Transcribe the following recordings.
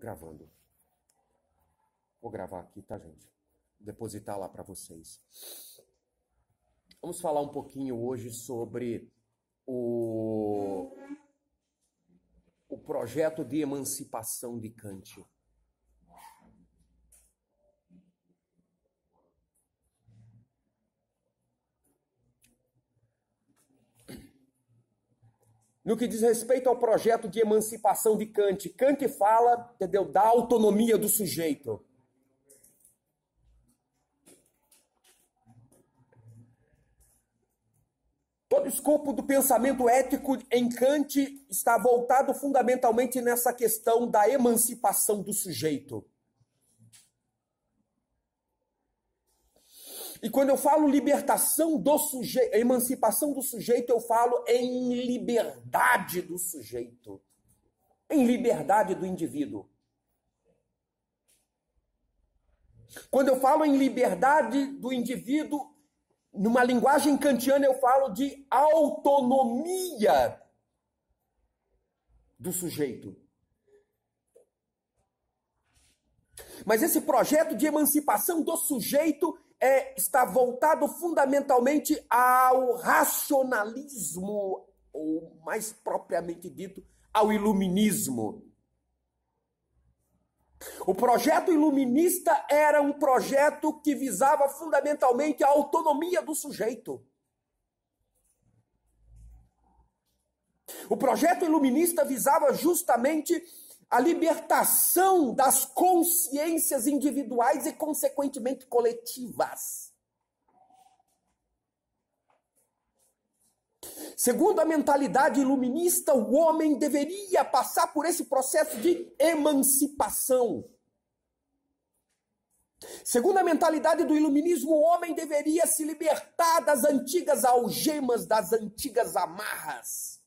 Gravando. Vou gravar aqui, tá, gente? Depositar lá para vocês. Vamos falar um pouquinho hoje sobre o projeto de emancipação de Kant. No que diz respeito ao projeto de emancipação de Kant, Kant fala, entendeu, da autonomia do sujeito. Todo o escopo do pensamento ético em Kant está voltado fundamentalmente nessa questão da emancipação do sujeito. E quando eu falo libertação do sujeito, emancipação do sujeito, eu falo em liberdade do sujeito, em liberdade do indivíduo. Quando eu falo em liberdade do indivíduo, numa linguagem kantiana eu falo de autonomia do sujeito. Mas esse projeto de emancipação do sujeito está voltado fundamentalmente ao racionalismo, ou mais propriamente dito, ao iluminismo. O projeto iluminista era um projeto que visava fundamentalmente a autonomia do sujeito. O projeto iluminista visava justamente a libertação das consciências individuais e, consequentemente, coletivas. Segundo a mentalidade iluminista, o homem deveria passar por esse processo de emancipação. Segundo a mentalidade do iluminismo, o homem deveria se libertar das antigas algemas, das antigas amarras.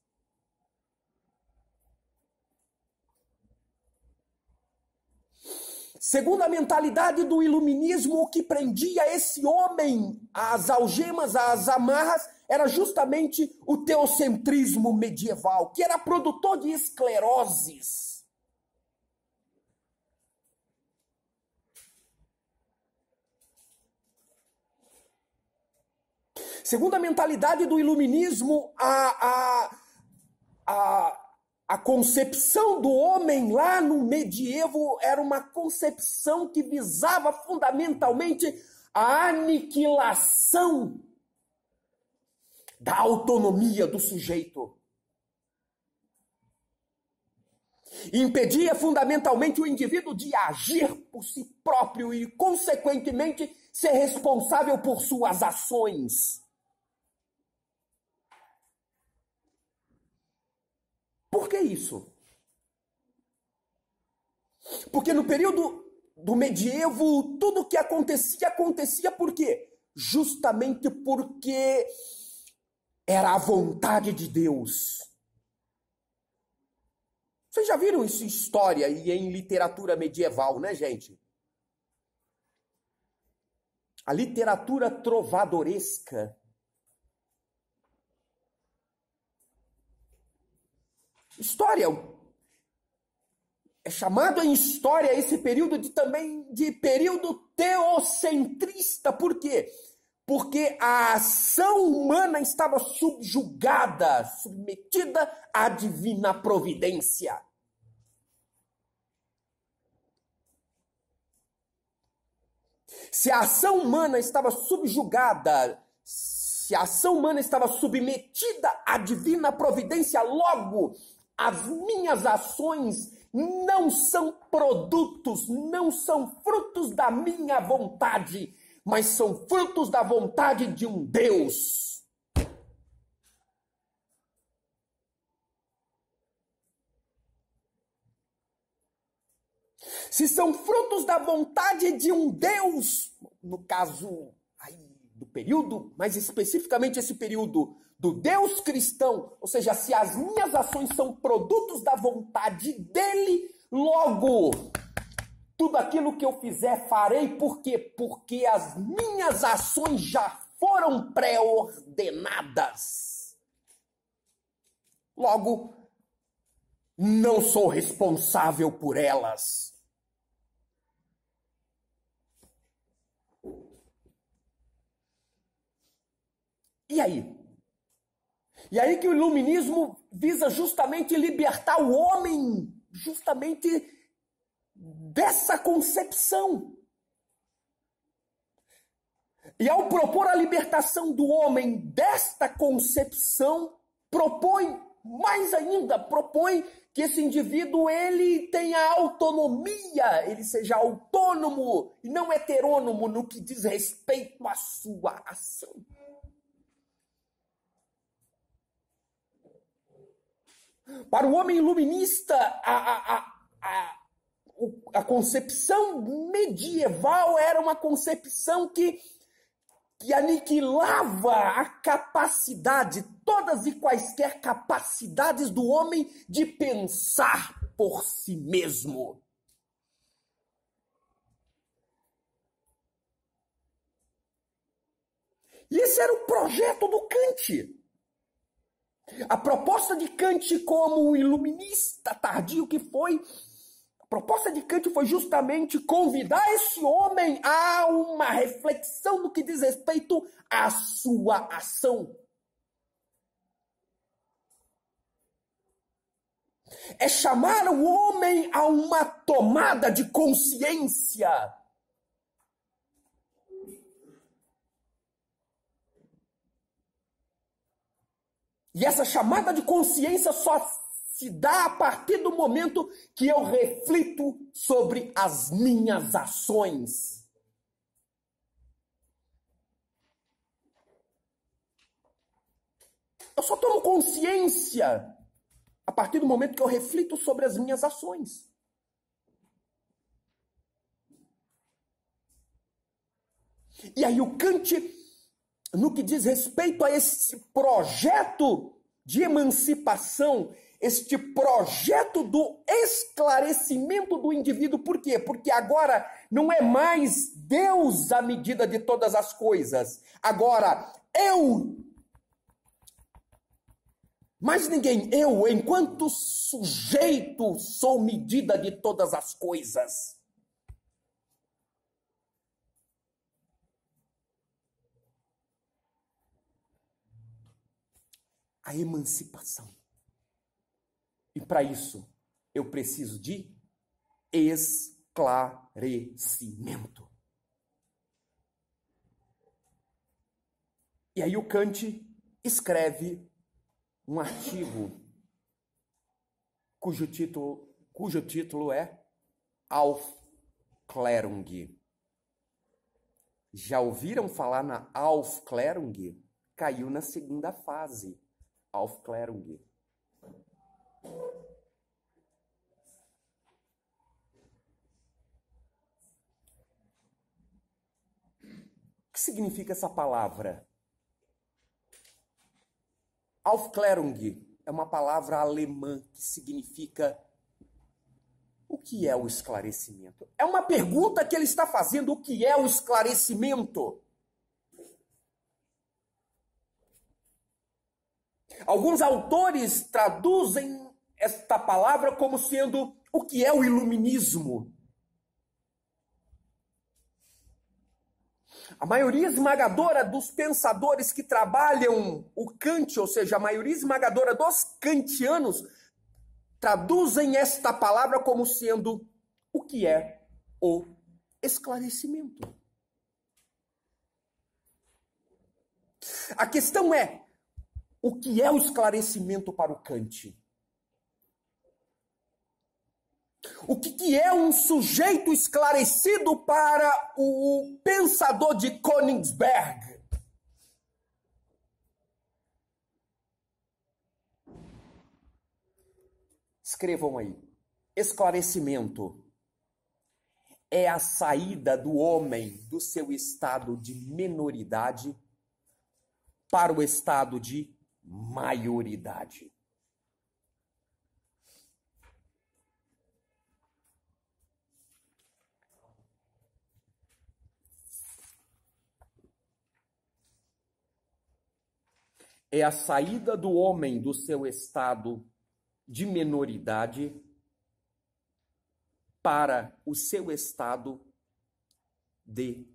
Segundo a mentalidade do iluminismo, o que prendia esse homem às algemas, às amarras, era justamente o teocentrismo medieval, que era produtor de escleroses. Segundo a mentalidade do iluminismo, a concepção do homem lá no medievo era uma concepção que visava fundamentalmente a aniquilação da autonomia do sujeito. E impedia fundamentalmente o indivíduo de agir por si próprio e, consequentemente, ser responsável por suas ações. Por que isso? Porque no período do medievo, tudo o que acontecia por quê? Justamente porque era a vontade de Deus. Vocês já viram isso em história e em literatura medieval, né, gente? A literatura trovadoresca. História é chamado em história esse período também de período teocentrista. Por quê? Porque a ação humana estava subjugada, submetida à divina providência. Se a ação humana estava subjugada, se a ação humana estava submetida à divina providência, logo as minhas ações não são produtos, não são frutos da minha vontade, mas são frutos da vontade de um Deus. Se são frutos da vontade de um Deus, no caso do período, mais especificamente esse período do Deus cristão, ou seja, se as minhas ações são produtos da vontade dele, logo, tudo aquilo que eu fizer farei, por quê? Porque as minhas ações já foram pré-ordenadas. Logo, não sou responsável por elas. E aí? E aí que o iluminismo visa justamente libertar o homem, justamente dessa concepção. E ao propor a libertação do homem desta concepção, propõe mais ainda, propõe que esse indivíduo ele tenha autonomia, ele seja autônomo e não heterônomo no que diz respeito à sua ação. Para o homem iluminista, a concepção medieval era uma concepção que aniquilava a capacidade, todas e quaisquer capacidades do homem de pensar por si mesmo. E esse era o projeto do Kant. A proposta de Kant como um iluminista tardio que foi, a proposta de Kant foi justamente convidar esse homem a uma reflexão no que diz respeito à sua ação. É chamar o homem a uma tomada de consciência. E essa chamada de consciência só se dá a partir do momento que eu reflito sobre as minhas ações. Eu só tomo consciência a partir do momento que eu reflito sobre as minhas ações. E aí o Kant, no que diz respeito a esse projeto de emancipação, este projeto do esclarecimento do indivíduo, por quê? Porque agora não é mais Deus a medida de todas as coisas. Agora, mais ninguém, eu, enquanto sujeito, sou medida de todas as coisas. A emancipação. E para isso, eu preciso de esclarecimento. E aí o Kant escreve um artigo cujo título é Aufklärung. Já ouviram falar na Aufklärung? Caiu na segunda fase. Aufklärung. O que significa essa palavra? Aufklärung é uma palavra alemã que significa o que é o esclarecimento? É uma pergunta que ele está fazendo, o que é o esclarecimento? Alguns autores traduzem esta palavra como sendo o que é o iluminismo. A maioria esmagadora dos pensadores que trabalham o Kant, ou seja, a maioria esmagadora dos kantianos, traduzem esta palavra como sendo o que é o esclarecimento. A questão é, o que é o esclarecimento para o Kant? O que é um sujeito esclarecido para o pensador de Königsberg? Escrevam aí. Esclarecimento é a saída do homem do seu estado de menoridade para o estado de maioridade. É a saída do homem do seu estado de menoridade para o seu estado de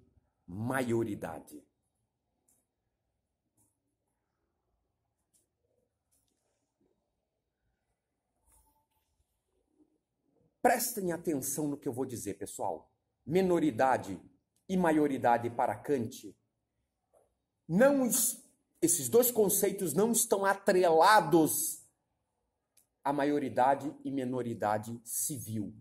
maioridade. Prestem atenção no que eu vou dizer, pessoal. Menoridade e maioridade para Kant, esses dois conceitos não estão atrelados à maioridade e menoridade civil.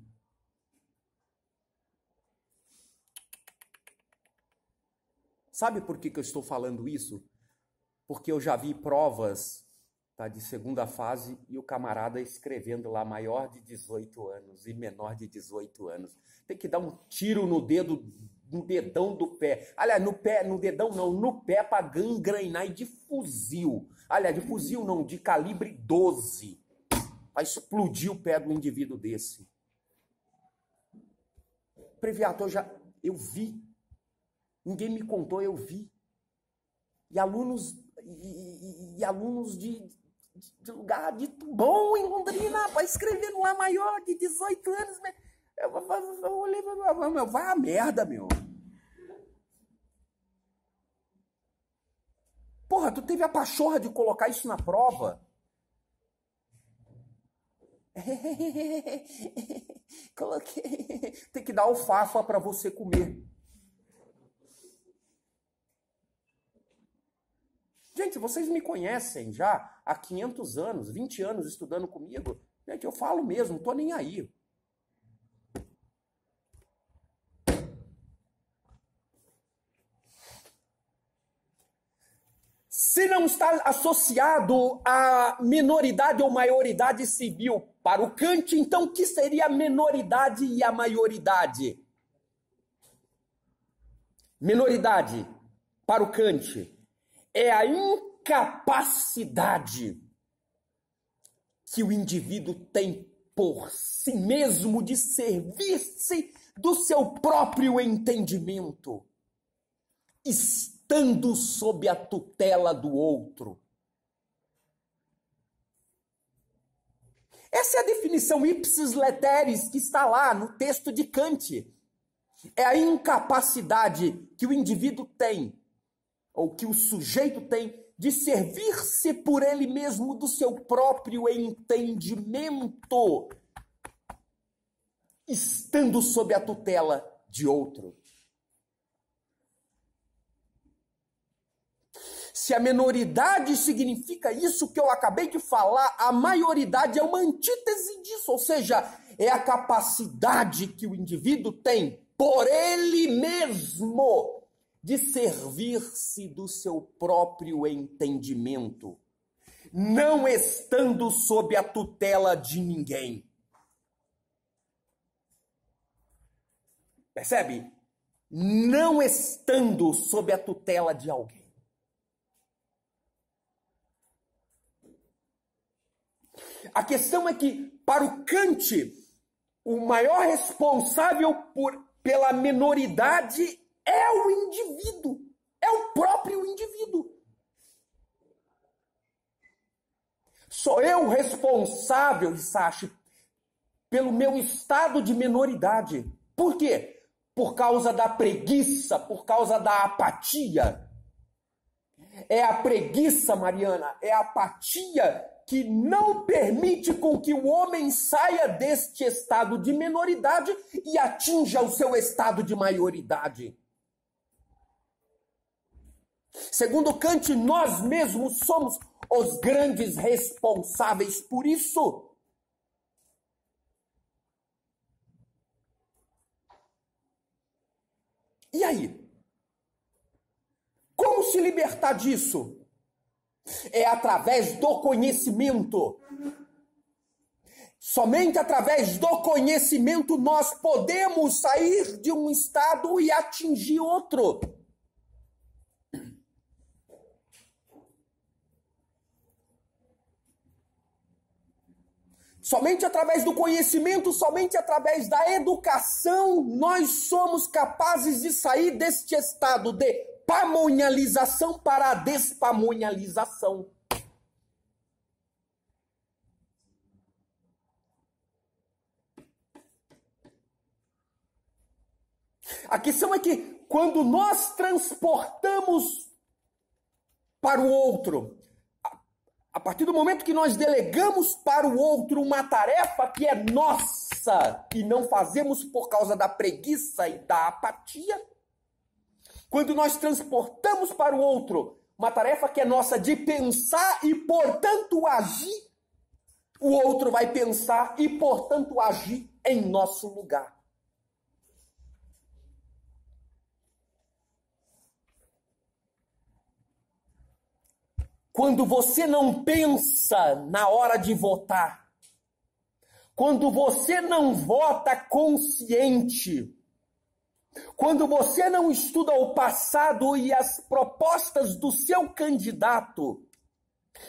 Sabe por que eu estou falando isso? Porque eu já vi provas, tá, de segunda fase e o camarada escrevendo lá maior de 18 anos e menor de 18 anos. Tem que dar um tiro no dedão do pé. Aliás, no dedão não, no pé para gangrenar e de fuzil. Aliás, de fuzil não, de calibre 12. Para explodir o pé do indivíduo desse. Previator, eu vi. Ninguém me contou, eu vi. E alunos de lugar dito bom em Londrina, para escrever lá maior de 18 anos. Eu olhei, meu, vai a merda, meu. Porra, tu teve a pachorra de colocar isso na prova? Coloquei. Tem que dar alfafa para você comer. Gente, vocês me conhecem já há 500 anos, 20 anos estudando comigo. Gente, eu falo mesmo, não tô nem aí. Se não está associado à menoridade ou maioridade civil para o Kant, então o que seria a menoridade e a maioridade? Menoridade para o Kant é a incapacidade que o indivíduo tem por si mesmo de servir-se do seu próprio entendimento, estando sob a tutela do outro. Essa é a definição ipsis literis que está lá no texto de Kant. É a incapacidade que o indivíduo tem, ou que o sujeito tem, de servir-se por ele mesmo do seu próprio entendimento, estando sob a tutela de outro. Se a menoridade significa isso que eu acabei de falar, a maioridade é uma antítese disso, ou seja, é a capacidade que o indivíduo tem por ele mesmo de servir-se do seu próprio entendimento, não estando sob a tutela de ninguém. Percebe? Não estando sob a tutela de alguém. A questão é que, para o Kant, o maior responsável pela menoridade é o indivíduo, é o próprio indivíduo. Sou eu responsável, Sachi, pelo meu estado de menoridade. Por quê? Por causa da preguiça, por causa da apatia. É a preguiça, Mariana, é a apatia que não permite com que o homem saia deste estado de menoridade e atinja o seu estado de maioridade. Segundo Kant, nós mesmos somos os grandes responsáveis por isso. E aí? Como se libertar disso? É através do conhecimento. Somente através do conhecimento nós podemos sair de um estado e atingir outro. Somente através do conhecimento, somente através da educação, nós somos capazes de sair deste estado de pamonhalização para a despamonhalização. A questão é que quando nós transportamos para o outro, a partir do momento que nós delegamos para o outro uma tarefa que é nossa e não fazemos por causa da preguiça e da apatia, quando nós transportamos para o outro uma tarefa que é nossa de pensar e, portanto, agir, o outro vai pensar e, portanto, agir em nosso lugar. Quando você não pensa na hora de votar, quando você não vota consciente, quando você não estuda o passado e as propostas do seu candidato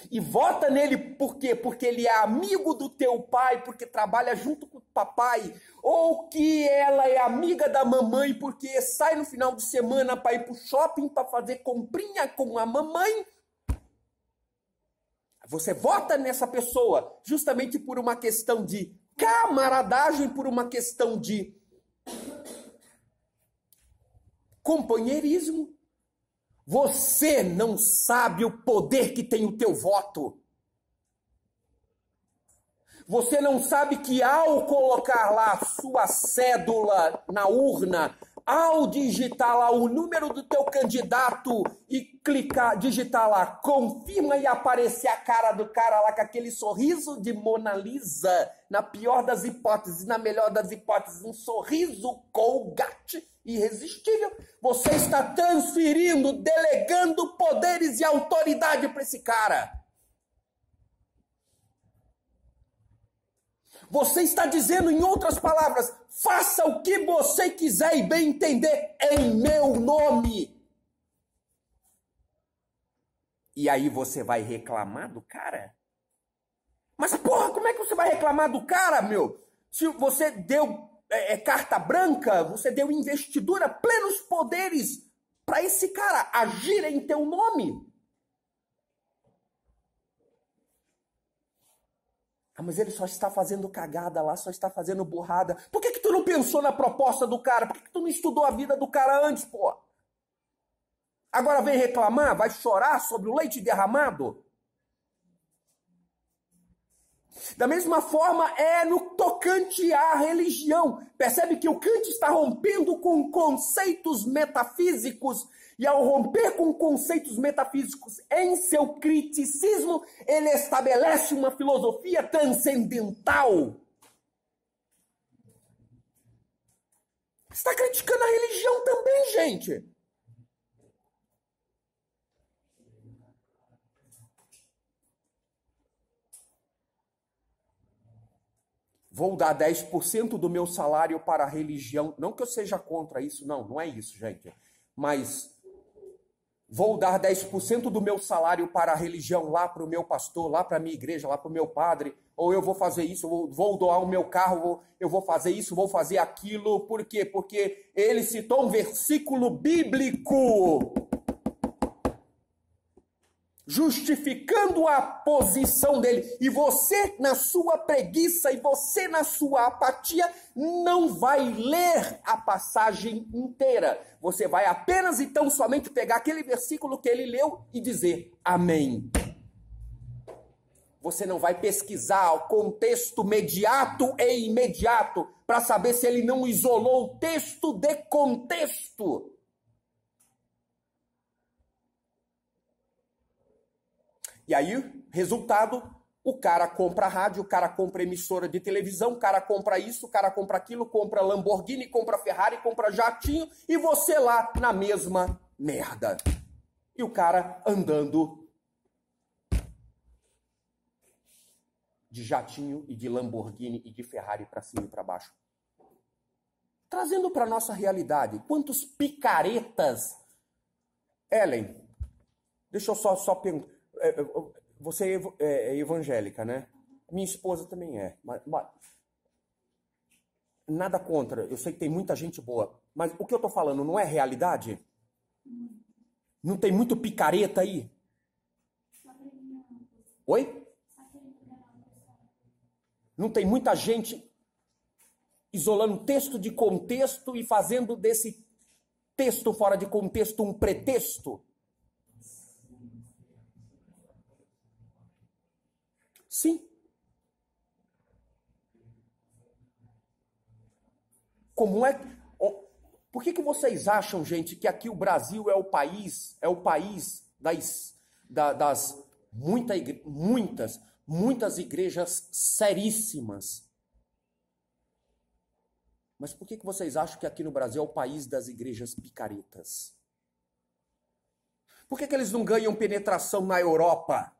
e vota nele por quê? Porque ele é amigo do teu pai, porque trabalha junto com o papai, ou que ela é amiga da mamãe porque sai no final de semana para ir para o shopping para fazer comprinha com a mamãe, você vota nessa pessoa justamente por uma questão de camaradagem, por uma questão de companheirismo. Você não sabe o poder que tem o teu voto. Você não sabe que ao colocar lá sua cédula na urna, ao digitar lá o número do teu candidato e clicar, digitar lá, confirma e aparecer a cara do cara lá com aquele sorriso de Mona Lisa, na pior das hipóteses, na melhor das hipóteses, um sorriso Colgate irresistível. Você está transferindo, delegando poderes e autoridade para esse cara. Você está dizendo, em outras palavras, faça o que você quiser e bem entender em meu nome. E aí você vai reclamar do cara? Mas porra, como é que você vai reclamar do cara, meu? Se você deu carta branca, você deu investidura, plenos poderes para esse cara agir em teu nome. Ah, mas ele só está fazendo cagada lá, só está fazendo burrada. Por que tu não pensou na proposta do cara? Por que tu não estudou a vida do cara antes, pô? Agora vem reclamar? Vai chorar sobre o leite derramado? Da mesma forma é no tocante à religião. Percebe que o Kant está rompendo com conceitos metafísicos, e ao romper com conceitos metafísicos em seu criticismo, ele estabelece uma filosofia transcendental. Está criticando a religião também, gente. Vou dar 10% do meu salário para a religião. Não que eu seja contra isso, não é isso, gente. Mas vou dar 10% do meu salário para a religião, lá para o meu pastor, lá para a minha igreja, lá para o meu padre. Ou eu vou fazer isso, vou doar o meu carro, eu vou fazer isso, vou fazer aquilo. Por quê? Porque ele citou um versículo bíblico justificando a posição dele. E você, na sua preguiça, e você, na sua apatia, não vai ler a passagem inteira. Você vai apenas, então, somente pegar aquele versículo que ele leu e dizer amém. Você não vai pesquisar o contexto mediato e imediato para saber se ele não isolou o texto de contexto. E aí, resultado, o cara compra rádio, o cara compra emissora de televisão, o cara compra isso, o cara compra aquilo, compra Lamborghini, compra Ferrari, compra jatinho, e você lá na mesma merda. E o cara andando de jatinho e de Lamborghini e de Ferrari para cima e para baixo. Trazendo para nossa realidade, quantos picaretas... Ellen, deixa eu só perguntar. Você é evangélica, né? Minha esposa também é. Mas nada contra. Eu sei que tem muita gente boa. Mas o que eu tô falando não é realidade? Não tem muito picareta aí? Oi? Não tem muita gente isolando texto de contexto e fazendo desse texto fora de contexto um pretexto? Sim. Como é? Por que vocês acham, gente, que aqui o Brasil é o país das muitas igrejas seríssimas? Mas por que vocês acham que aqui no Brasil é o país das igrejas picaretas? Por que eles não ganham penetração na Europa?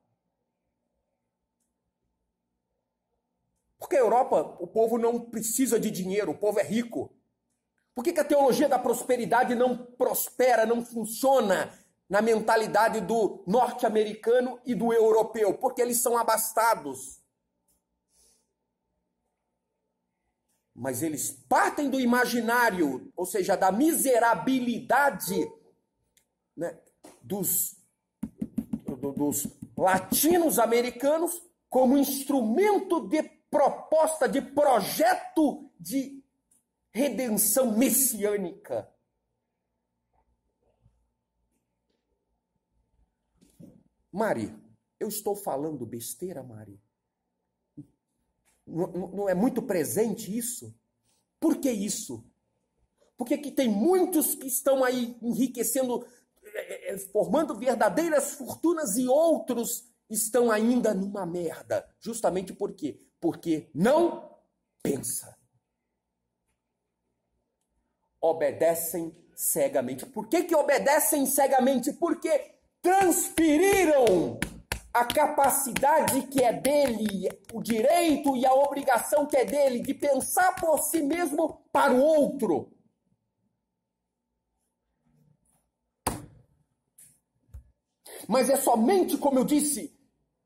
Porque a Europa, o povo não precisa de dinheiro, o povo é rico. Por que a teologia da prosperidade não prospera, não funciona na mentalidade do norte-americano e do europeu? Porque eles são abastados. Mas eles partem do imaginário, ou seja, da miserabilidade, né, dos latinos americanos como instrumento de proposta, de projeto de redenção messiânica. Mari, eu estou falando besteira, Mari? Não é muito presente isso? Por que isso? Porque que tem muitos que estão aí enriquecendo, formando verdadeiras fortunas e outros estão ainda numa merda. Justamente por quê? Porque não pensa. Obedecem cegamente. Por que obedecem cegamente? Porque transferiram a capacidade que é dele, o direito e a obrigação que é dele de pensar por si mesmo para o outro. Mas é somente, como eu disse,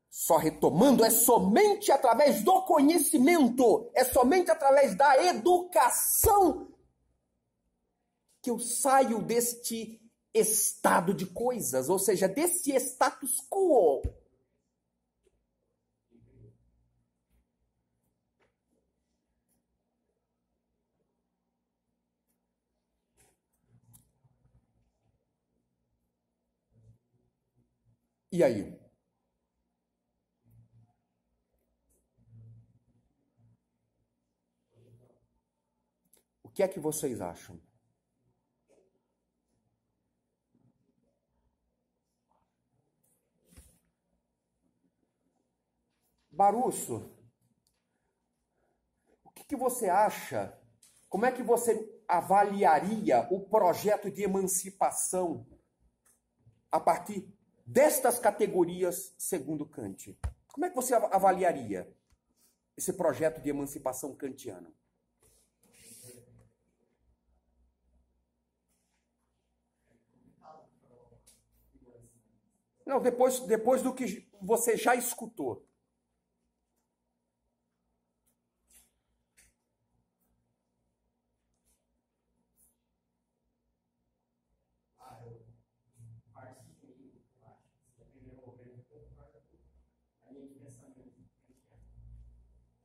só retomando, é somente através do conhecimento, é somente através da educação que eu saio deste estado de coisas, ou seja, desse status quo. E aí? O que é que vocês acham? Barusso, o que você acha? Como é que você avaliaria o projeto de emancipação a partir destas categorias segundo Kant? Como é que você avaliaria esse projeto de emancipação kantiano? Não, depois do que você já escutou.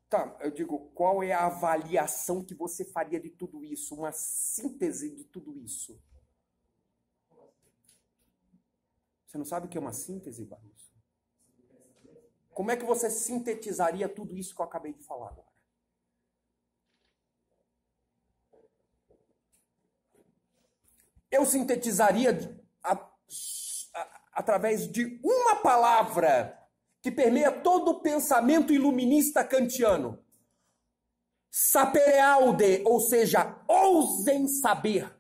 Tá, eu digo, qual é a avaliação que você faria de tudo isso? Uma síntese de tudo isso? Você não sabe o que é uma síntese, Barusso? Como é que você sintetizaria tudo isso que eu acabei de falar agora? Eu sintetizaria através de uma palavra que permeia todo o pensamento iluminista kantiano. Sapere aude, ou seja, ousem saber.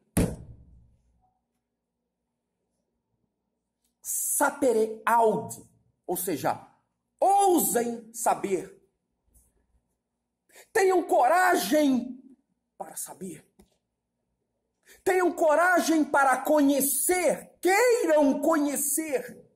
Sapere aude, ou seja, ousem saber. Tenham coragem para saber. Tenham coragem para conhecer. Queiram conhecer.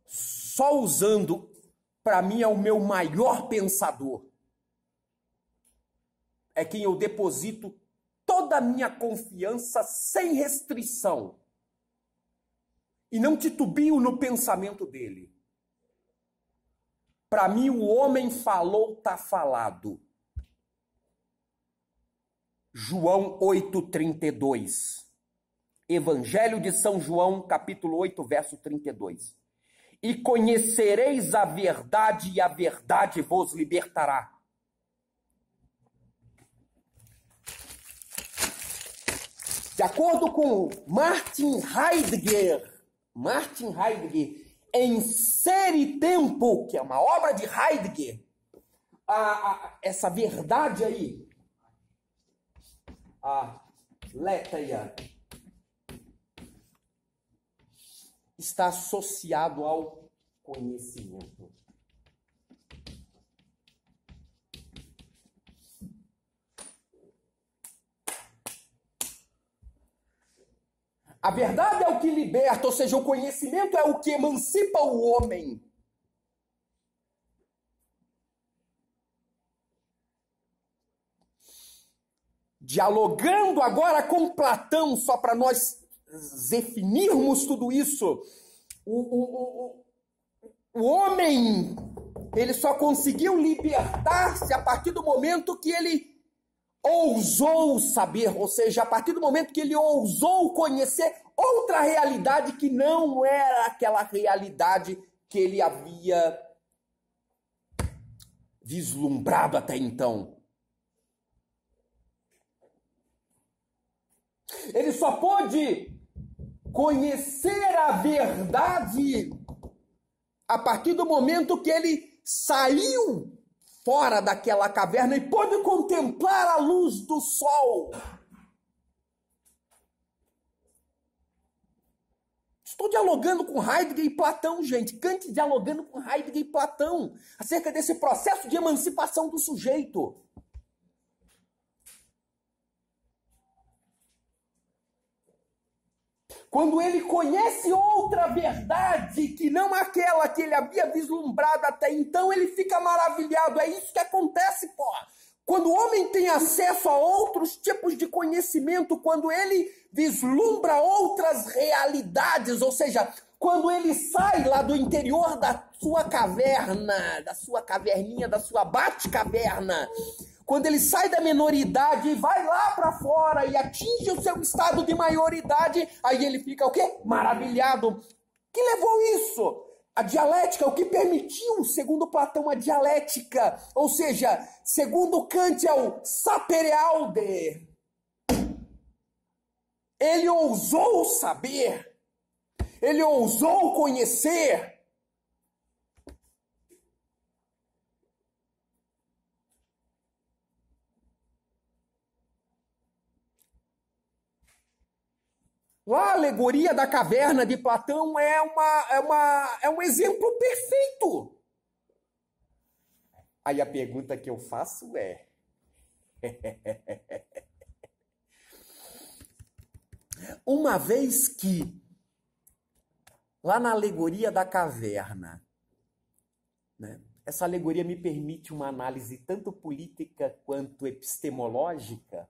Só usando, para mim, é o meu maior pensador. É quem eu deposito toda a minha confiança sem restrição. e não titubio no pensamento dele. Para mim, o homem falou, tá falado. João 8:32. Evangelho de São João, capítulo 8, verso 32. E conhecereis a verdade, e a verdade vos libertará. De acordo com Martin Heidegger, em Ser e Tempo, que é uma obra de Heidegger, essa verdade aí, a letheia, está associado ao conhecimento. A verdade é o que liberta, ou seja, o conhecimento é o que emancipa o homem. Dialogando agora com Platão, só para nós definirmos tudo isso, o homem, ele só conseguiu libertar-se a partir do momento que ele ousou saber, ou seja, a partir do momento que ele ousou conhecer outra realidade que não era aquela realidade que ele havia vislumbrado até então. Ele só pôde conhecer a verdade a partir do momento que ele saiu fora daquela caverna e pôde contemplar a luz do sol. Estou dialogando com Heidegger e Platão, gente. Kant dialogando com Heidegger e Platão acerca desse processo de emancipação do sujeito. Quando ele conhece outra verdade, que não aquela que ele havia vislumbrado até então, ele fica maravilhado. É isso que acontece, pô. Quando o homem tem acesso a outros tipos de conhecimento, quando ele vislumbra outras realidades, ou seja, quando ele sai lá do interior da sua caverna, da sua caverninha, da sua bate-caverna, quando ele sai da menoridade e vai lá para fora e atinge o seu estado de maioridade, aí ele fica o quê? Maravilhado. O que levou isso? A dialética, o que permitiu, segundo Platão, a dialética. Ou seja, segundo Kant, é o sapere aude. Ele ousou saber. Ele ousou conhecer. A alegoria da caverna de Platão é um exemplo perfeito. Aí a pergunta que eu faço é... Uma vez que, lá na alegoria da caverna, né, essa alegoria me permite uma análise tanto política quanto epistemológica,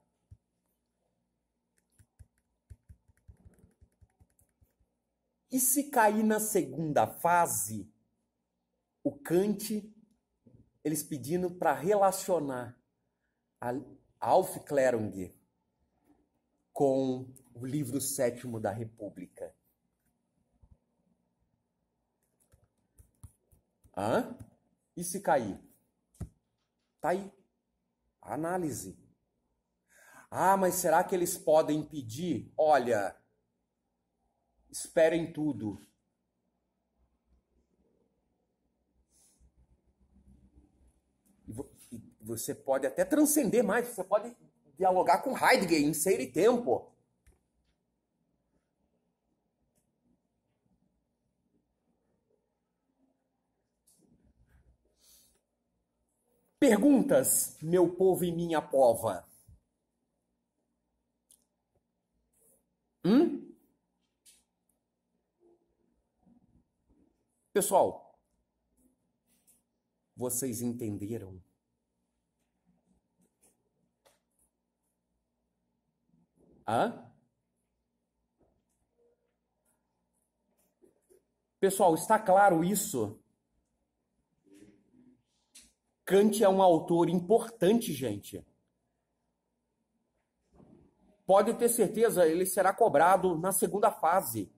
e se cair na segunda fase, o Kant, eles pedindo para relacionar a Aufklärung com o livro 7º da República. Hã? E se cair? Tá aí. A análise. Ah, mas será que eles podem pedir? Olha, esperem tudo. E você pode até transcender mais, você pode dialogar com Heidegger em Ser e Tempo. Perguntas, meu povo e minha pova. Pessoal, vocês entenderam? Hã? Pessoal, está claro isso? Kant é um autor importante, gente. Pode ter certeza, ele será cobrado na segunda fase.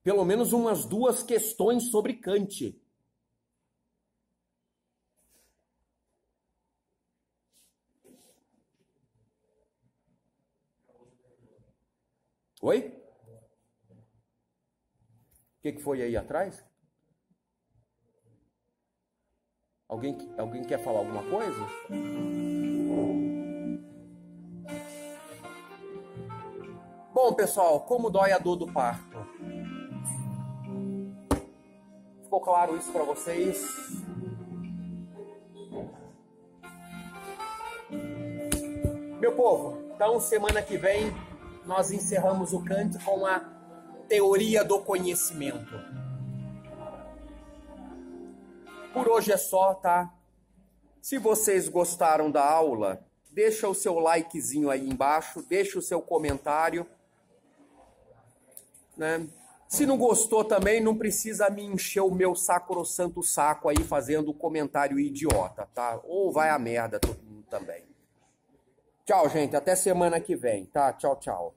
Pelo menos umas 2 questões sobre Kant. Oi? O que foi aí atrás? Alguém quer falar alguma coisa? Bom, pessoal, como dói a dor do parto? Ficou claro isso para vocês? Meu povo, então semana que vem nós encerramos o Kant com a teoria do conhecimento. Por hoje é só, tá? Se vocês gostaram da aula, deixa o seu likezinho aí embaixo, deixa o seu comentário, né? Se não gostou também, não precisa me encher o meu sacrossanto saco aí fazendo comentário idiota, tá? Ou vai a merda todo mundo também. Tchau, gente. Até semana que vem, tá? Tchau, tchau.